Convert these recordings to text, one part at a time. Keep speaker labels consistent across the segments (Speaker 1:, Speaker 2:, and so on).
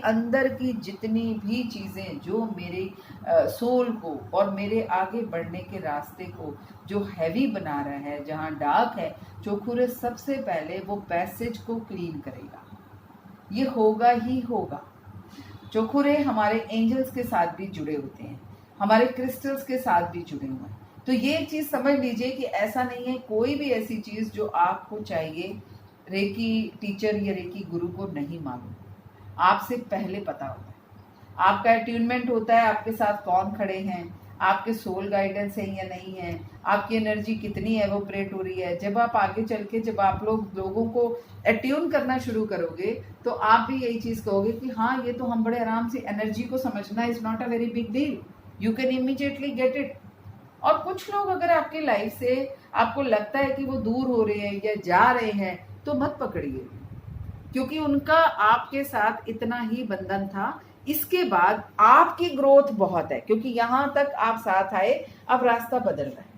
Speaker 1: अंदर की जितनी भी चीज़ें जो मेरे सोल को और मेरे आगे बढ़ने के रास्ते को जो हैवी बना रहा है, जहाँ डार्क है, चोखुरे सबसे पहले वो पैसेज को क्लीन करेगा। ये होगा ही होगा। चोखुरे हमारे एंजल्स के साथ भी जुड़े होते हैं, हमारे क्रिस्टल्स के साथ भी जुड़े हुए हैं। तो ये चीज़ समझ लीजिए कि ऐसा नहीं है कोई भी ऐसी चीज़ जो आपको चाहिए रेकी टीचर या रेकी गुरु को नहीं मालूम, आपसे पहले पता होता है। आपका अट्यूनमेंट होता है, आपके साथ कौन खड़े हैं, आपके सोल गाइडेंस है या नहीं है, आपकी एनर्जी कितनी है वो ऑपरेट हो रही है। जब आप आगे चल के जब आप लोगों को अट्यून करना शुरू करोगे तो आप भी यही चीज़ कहोगे कि हाँ, ये तो हम बड़े आराम से, एनर्जी को समझना is not a very big deal, you can immediately get it. और कुछ लोग अगर आपकी लाइफ से आपको लगता है कि वो दूर हो रहे हैं या जा रहे हैं तो मत पकड़िए, क्योंकि उनका आपके साथ इतना ही बंधन था। इसके बाद आपकी ग्रोथ बहुत है, क्योंकि यहां तक आप साथ आए, अब रास्ता बदल रहा है।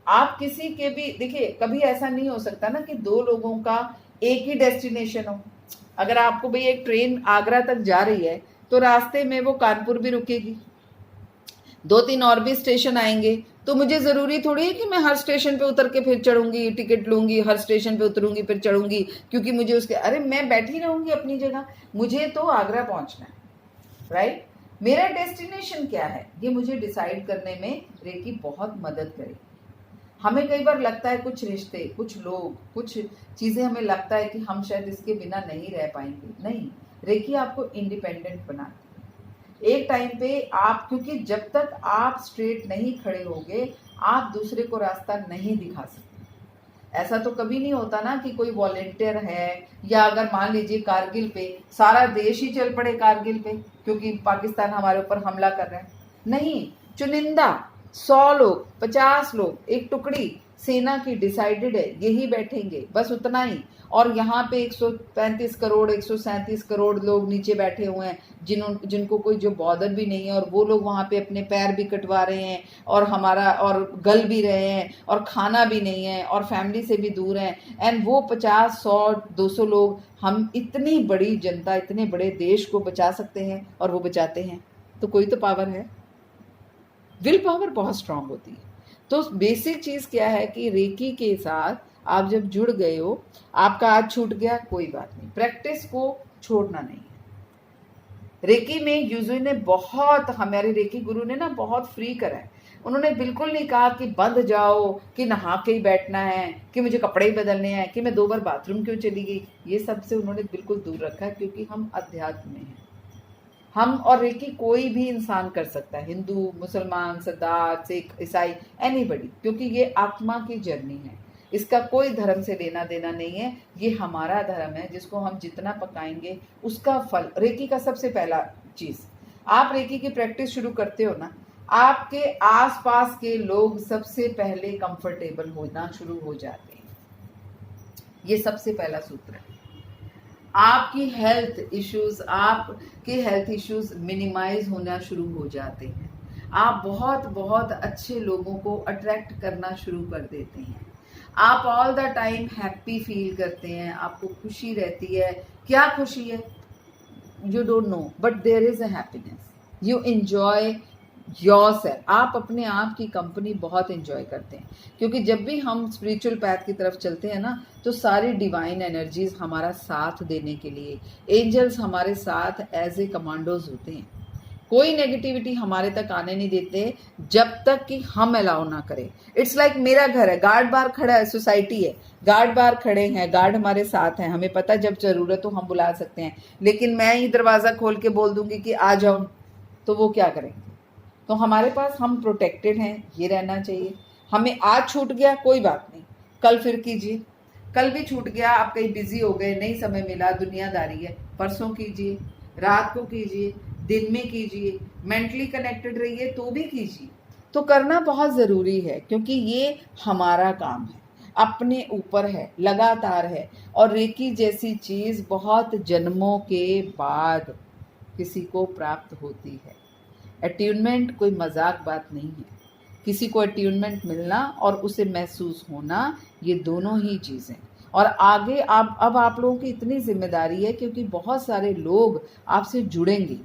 Speaker 1: आप किसी के भी देखिए, कभी ऐसा नहीं हो सकता ना कि दो लोगों का एक ही डेस्टिनेशन हो। अगर आपको भाई एक ट्रेन आगरा तक जा रही है तो रास्ते में वो कानपुर भी रुकेगी, 2-3 और भी स्टेशन आएंगे, तो मुझे जरूरी थोड़ी है कि मैं हर स्टेशन पे उतर के फिर चढ़ूंगी, टिकट लूंगी, हर स्टेशन पे उतरूंगी फिर चढ़ूंगी, क्योंकि मुझे उसके, अरे मैं बैठी रहूंगी अपनी जगह, मुझे तो आगरा पहुंचना है, राइट। मेरा डेस्टिनेशन क्या है ये मुझे डिसाइड करने में रेकी बहुत मदद करेगी। हमें कई बार लगता है कुछ रिश्ते, कुछ लोग, कुछ चीजें हमें लगता है कि हम शायद इसके बिना नहीं रह पाएंगे, नहीं, रेकी आपको इंडिपेंडेंट बनाती है एक टाइम पे। आप, क्योंकि जब तक आप स्ट्रेट नहीं खड़े होगे आप दूसरे को रास्ता नहीं दिखा सकते। ऐसा तो कभी नहीं होता ना कि कोई वॉलेंटियर है, या अगर मान लीजिए कारगिल पे सारा देश ही चल पड़े कारगिल पे क्योंकि पाकिस्तान हमारे ऊपर हमला कर रहा है, नहीं, चुनिंदा 100 लोग, 50 लोग, एक टुकड़ी सेना की डिसाइडेड है, यही बैठेंगे, बस उतना ही। और यहाँ पे 135 करोड़ 137 करोड़ लोग नीचे बैठे हुए हैं जिनको कोई जो बॉर्डर भी नहीं है, और वो लोग वहाँ पे अपने पैर भी कटवा रहे हैं और हमारा, और गल भी रहे हैं, और खाना भी नहीं है, और फैमिली से भी दूर हैं। एंड वो 50, 100, 200 लोग, हम इतनी बड़ी जनता, इतने बड़े देश को बचा सकते हैं, और वो बचाते हैं। तो कोई तो पावर है, विल पावर बहुत स्ट्रांग होती है। तो बेसिक चीज क्या है कि रेकी के साथ आप जब जुड़ गए हो, आपका आज छूट गया कोई बात नहीं, प्रैक्टिस को छोड़ना नहीं है। रेकी में यूजुई ने बहुत, हमारे रेकी गुरु ने ना बहुत फ्री करा है। उन्होंने बिल्कुल नहीं कहा कि बंध जाओ, कि नहा के ही बैठना है, कि मुझे कपड़े ही बदलने हैं, कि मैं 2 बार बाथरूम क्यों चली गई। ये सबसे उन्होंने बिल्कुल दूर रखा है, क्योंकि हम अध्यात्म में हैं। हम और रेकी कोई भी इंसान कर सकता है, हिंदू, मुसलमान, सरदार, सिख, ईसाई, एनीबडी, क्योंकि ये आत्मा की जर्नी है। इसका कोई धर्म से लेना देना नहीं है, ये हमारा धर्म है जिसको हम जितना पकाएंगे उसका फल। रेकी का सबसे पहला चीज, आप रेकी की प्रैक्टिस शुरू करते हो ना, आपके आसपास के लोग सबसे पहले कंफर्टेबल होना शुरू हो जाते हैं। ये सबसे पहला सूत्र है। आपकी आपके हेल्थ इश्यूज मिनिमाइज होना शुरू हो जाते हैं। आप बहुत बहुत अच्छे लोगों को अट्रैक्ट करना शुरू कर देते हैं। आप all the time happy feel करते हैं, आपको खुशी रहती है। क्या खुशी है? You don't know, but there is a happiness. You enjoy yourself. आप अपने आप की कंपनी बहुत एंजॉय करते हैं, क्योंकि जब भी हम स्पिरिचुअल पैथ की तरफ चलते हैं ना, तो सारी डिवाइन एनर्जीज हमारा साथ देने के लिए, एंजल्स हमारे साथ एज ए कमांडोज होते हैं। कोई नेगेटिविटी हमारे तक आने नहीं देते जब तक कि हम अलाउ ना करें। इट्स लाइक मेरा घर है, गार्ड बार खड़ा है, सोसाइटी है, गार्ड बार खड़े हैं, गार्ड हमारे साथ हैं, हमें पता जब जरूरत हो हम बुला सकते हैं। लेकिन मैं ही दरवाजा खोल के बोल दूंगी कि आ जाओ, तो वो क्या करेंगे? तो हमारे पास, हम प्रोटेक्टेड हैं, ये रहना चाहिए। हमें आज छूट गया कोई बात नहीं, कल फिर कीजिए। कल भी छूट गया, आप कहीं बिजी हो गए, नहीं समय मिला, दुनियादारी है, परसों कीजिए, रात को कीजिए, दिन में कीजिए, मेंटली कनेक्टेड रहिए तो भी कीजिए। तो करना बहुत ज़रूरी है, क्योंकि ये हमारा काम है, अपने ऊपर है, लगातार है। और रेकी जैसी चीज़ बहुत जन्मों के बाद किसी को प्राप्त होती है। अट्यूनमेंट कोई मजाक बात नहीं है। किसी को अट्यूनमेंट मिलना और उसे महसूस होना, ये दोनों ही चीज़ें। और आगे आप लोगों की इतनी जिम्मेदारी है, क्योंकि बहुत सारे लोग आपसे जुड़ेंगे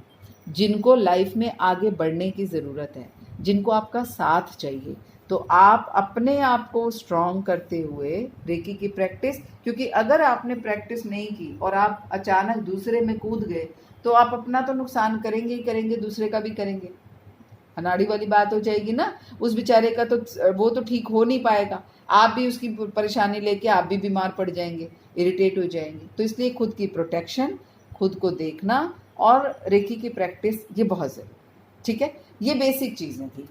Speaker 1: जिनको लाइफ में आगे बढ़ने की ज़रूरत है, जिनको आपका साथ चाहिए। तो आप अपने आप को स्ट्रॉन्ग करते हुए रेकी की प्रैक्टिस, क्योंकि अगर आपने प्रैक्टिस नहीं की और आप अचानक दूसरे में कूद गए तो आप अपना तो नुकसान करेंगे ही करेंगे, दूसरे का भी करेंगे। अनाड़ी वाली बात हो जाएगी ना, उस बेचारे का तो वो तो ठीक हो नहीं पाएगा, आप भी उसकी परेशानी लेके आप भी बीमार पड़ जाएंगे, इरिटेट हो जाएंगे। तो इसलिए खुद की प्रोटेक्शन, खुद को देखना और रेकी की प्रैक्टिस, ये बहुत ज़रूरी। ठीक है, ये बेसिक चीज़ें थी।